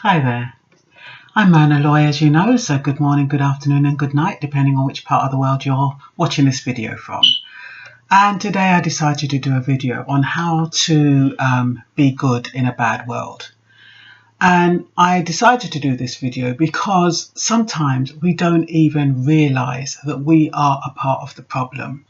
Hi there. I'm Mona Loy, as you know, so good morning, good afternoon and good night, depending on which part of the world you're watching this video from. And today I decided to do a video on how to be good in a bad world. And I decided to do this video because sometimes we don't even realise that we are a part of the problem.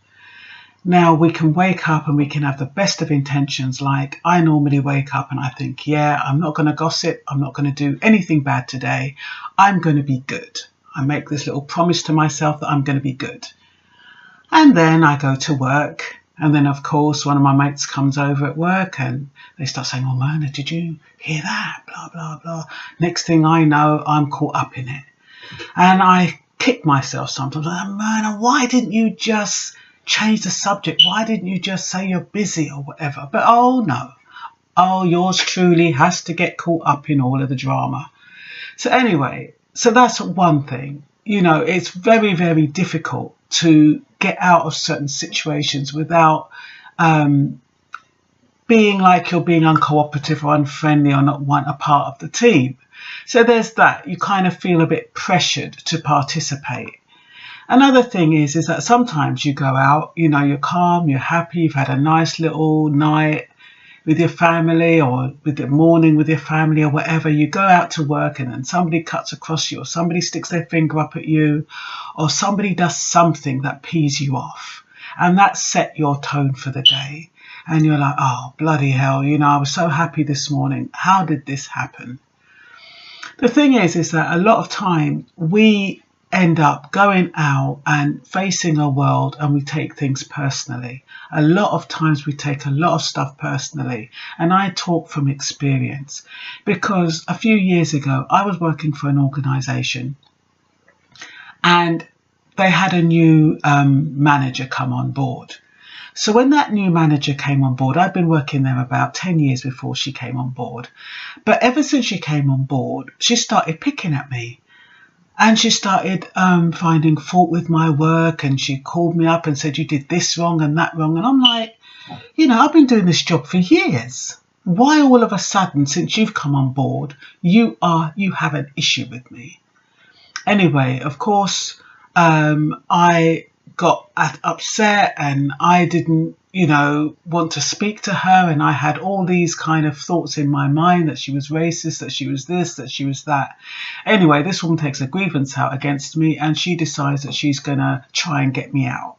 Now, we can wake up and we can have the best of intentions. Like I normally wake up and I think, yeah, I'm not going to gossip. I'm not going to do anything bad today. I'm going to be good. I make this little promise to myself that I'm going to be good. And then I go to work. And then, of course, one of my mates comes over at work and they start saying, oh, Mona, did you hear that? Blah, blah, blah. Next thing I know, I'm caught up in it. And I kick myself sometimes. Like, Mona, why didn't you just change the subject? Why didn't you just say you're busy or whatever? But oh no, yours truly has to get caught up in all of the drama. So anyway, so that's one thing. You know, it's very, very difficult to get out of certain situations without being like you're being uncooperative or unfriendly or not want a part of the team. So there's that. You kind of feel a bit pressured to participate. Another thing is that sometimes you go out, you know, you're calm, you're happy, you've had a nice little night with your family or with the morning with your family or whatever. You go out to work and then somebody cuts across you or somebody sticks their finger up at you or somebody does something that pees you off. And that set your tone for the day. And you're like, oh, bloody hell, you know, I was so happy this morning. How did this happen? The thing is that a lot of time we end up going out and facing a world and we take things personally. A lot of times we take a lot of stuff personally, and I talk from experience because a few years ago I was working for an organisation and they had a new manager come on board. So when that new manager came on board, I'd been working there about 10 years before she came on board, but ever since she came on board she started picking at me. And she started finding fault with my work, and she called me up and said, you did this wrong and that wrong. And I'm like, you know, I've been doing this job for years. Why all of a sudden, since you've come on board, you have an issue with me? Anyway, of course, I got upset and I didn't, you know, want to speak to her. And I had all these kind of thoughts in my mind that she was racist, that she was this, that she was that. Anyway, this woman takes a grievance out against me and she decides that she's going to try and get me out.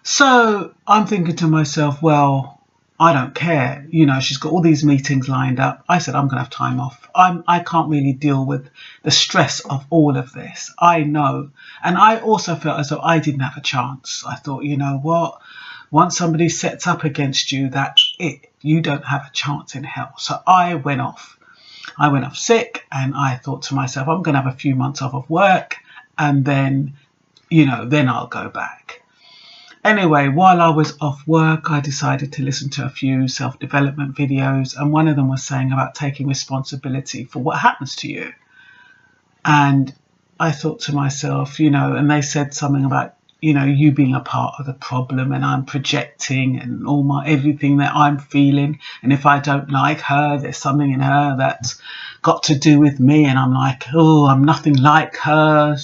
So I'm thinking to myself, well, I don't care. You know, she's got all these meetings lined up. I said, I'm going to have time off. I can't really deal with the stress of all of this. I know. And I also felt as though I didn't have a chance. I thought, you know what? Once somebody sets up against you, that's it. You don't have a chance in hell. So I went off. I went off sick and I thought to myself, I'm going to have a few months off of work and then, you know, then I'll go back. Anyway, while I was off work, I decided to listen to a few self-development videos, and one of them was saying about taking responsibility for what happens to you. And I thought to myself, you know, and they said something about, you know, you being a part of the problem and I'm projecting and all everything that I'm feeling. And if I don't like her, there's something in her that's got to do with me. And I'm like, oh, I'm nothing like her,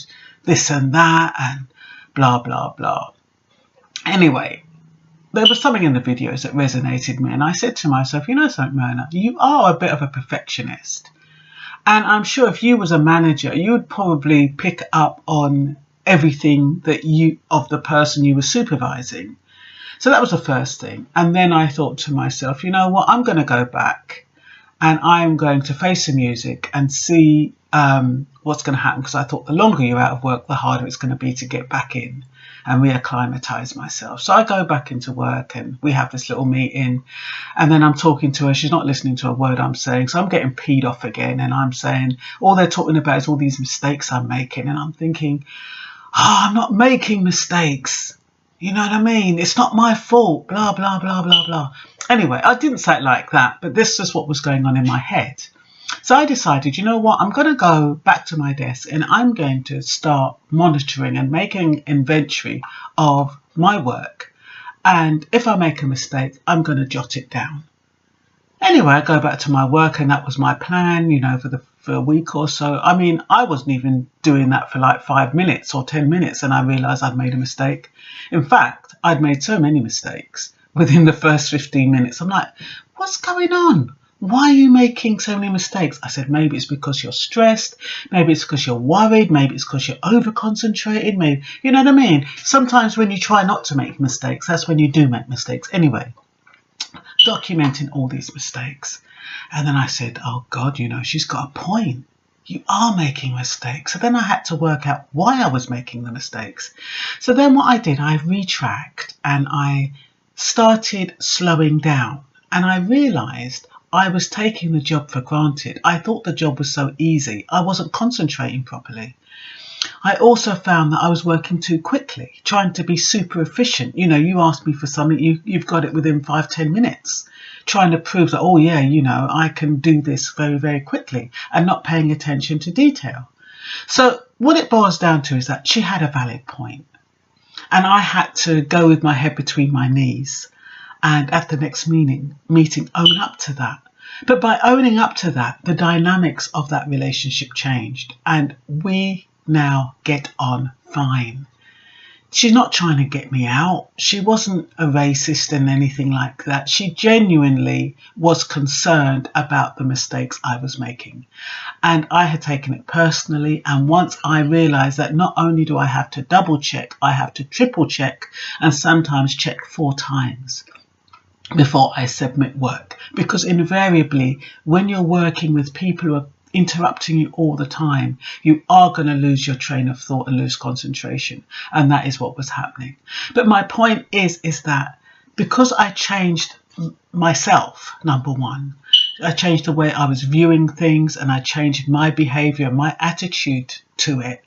this and that, and blah, blah, blah. Anyway, there was something in the videos that resonated me. And I said to myself, you know something, Mona, you are a bit of a perfectionist. And I'm sure if you was a manager, you would probably pick up on everything that of the person you were supervising. So that was the first thing. And then I thought to myself, you know what, I'm going to go back and I'm going to face the music and see what's going to happen. Because I thought the longer you're out of work, the harder it's going to be to get back in and reacclimatise myself. So I go back into work and we have this little meeting and then I'm talking to her. She's not listening to a word I'm saying. So I'm getting peed off again and I'm saying all they're talking about is all these mistakes I'm making. And I'm thinking, oh, I'm not making mistakes. You know what I mean? It's not my fault, blah, blah, blah, blah, blah. Anyway, I didn't say it like that, but this is what was going on in my head. So I decided, you know what, I'm going to go back to my desk and I'm going to start monitoring and making inventory of my work. And if I make a mistake, I'm going to jot it down. Anyway, I go back to my work, and that was my plan, for a week or so. I mean, I wasn't even doing that for like 5 minutes or 10 minutes, and I realised I'd made a mistake. In fact, I'd made so many mistakes within the first 15 minutes. I'm like, what's going on? Why are you making so many mistakes? I said, maybe it's because you're stressed. Maybe it's because you're worried. Maybe it's because you're over-concentrated. Maybe, you know what I mean? Sometimes when you try not to make mistakes, that's when you do make mistakes. Anyway, documenting all these mistakes. And then I said, oh God, she's got a point. You are making mistakes. So then I had to work out why I was making the mistakes. So then what I did, I retracked and I started slowing down. And I realised I was taking the job for granted. I thought the job was so easy. I wasn't concentrating properly. I also found that I was working too quickly, trying to be super efficient. You asked me for something, you've got it within 5-10 minutes, trying to prove that, oh yeah, I can do this very, very quickly, and not paying attention to detail. So what it boils down to is that she had a valid point, and I had to go with my head between my knees and at the next meeting own up to that. But by owning up to that, the dynamics of that relationship changed, and we now get on fine. She's not trying to get me out. She wasn't a racist and anything like that. She genuinely was concerned about the mistakes I was making. And I had taken it personally. And once I realized that not only do I have to double check, I have to triple check and sometimes check 4 times before I submit work. Because invariably, when you're working with people who are interrupting you all the time, you are going to lose your train of thought and lose concentration. And that is what was happening. But my point is that because I changed myself, number one, I changed the way I was viewing things, and I changed my behavior, my attitude to it,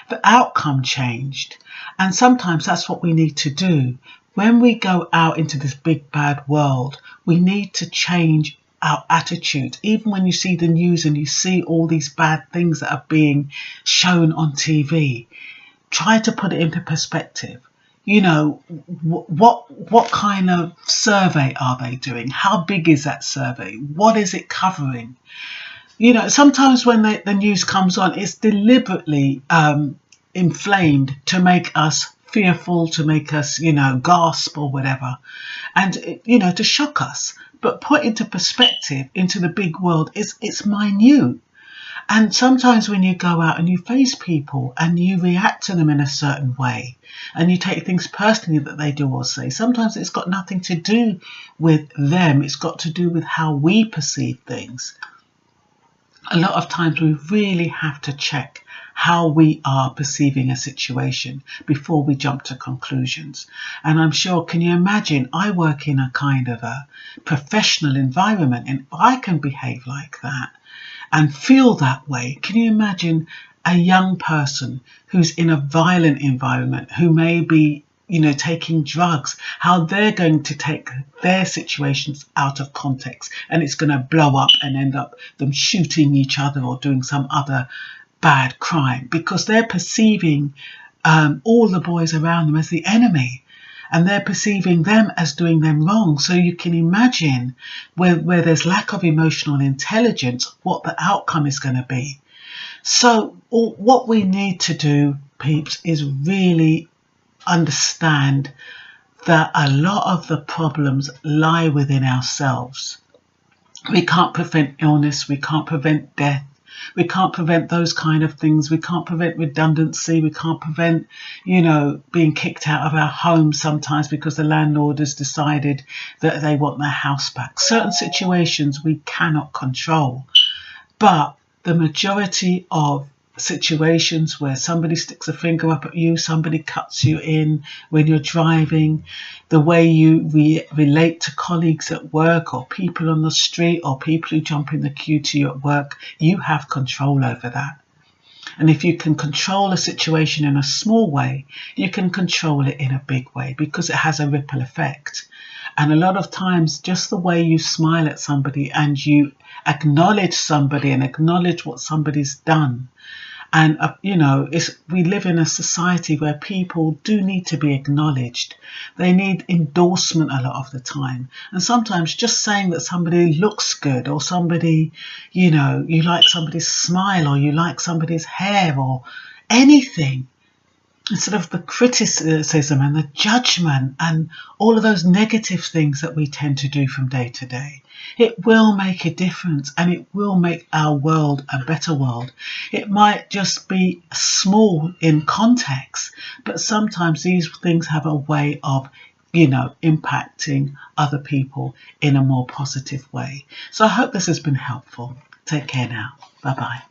the outcome changed. And sometimes that's what we need to do. When we go out into this big bad world, we need to change our attitude. Even when you see the news and you see all these bad things that are being shown on TV, try to put it into perspective. What kind of survey are they doing? How big is that survey? What is it covering? Sometimes when the news comes on, it's deliberately inflamed to make us fearful, to make us, gasp or whatever, and, to shock us. But put into perspective, into the big world, it's minute. And sometimes when you go out and you face people and you react to them in a certain way, and you take things personally that they do or say, sometimes it's got nothing to do with them. It's got to do with how we perceive things. A lot of times we really have to check how we are perceiving a situation before we jump to conclusions. And I'm sure, can you imagine, I work in a kind of a professional environment, and if I can behave like that and feel that way, can you imagine a young person who's in a violent environment, who may be taking drugs, how they're going to take their situations out of context, and it's going to blow up and end up them shooting each other or doing some other bad crime, because they're perceiving all the boys around them as the enemy, and they're perceiving them as doing them wrong. So you can imagine where there's lack of emotional intelligence, what the outcome is going to be. So what we need to do, peeps, is really understand that a lot of the problems lie within ourselves. We can't prevent illness, we can't prevent death, we can't prevent those kind of things, we can't prevent redundancy, we can't prevent, being kicked out of our home sometimes because the landlord has decided that they want their house back. Certain situations we cannot control, but the majority of situations where somebody sticks a finger up at you, somebody cuts you in when you're driving, the way you relate to colleagues at work or people on the street or people who jump in the queue to you at work, you have control over that. And if you can control a situation in a small way, you can control it in a big way, because it has a ripple effect. And a lot of times, just the way you smile at somebody and you acknowledge somebody and acknowledge what somebody's done, And, you know, we live in a society where people do need to be acknowledged. They need endorsement a lot of the time. And sometimes just saying that somebody looks good, or somebody, you know, you like somebody's smile, or you like somebody's hair, or anything, instead of the criticism and the judgment and all of those negative things that we tend to do from day to day. It will make a difference, and it will make our world a better world. It might just be small in context, but sometimes these things have a way of, you know, impacting other people in a more positive way. So I hope this has been helpful. Take care now. Bye bye.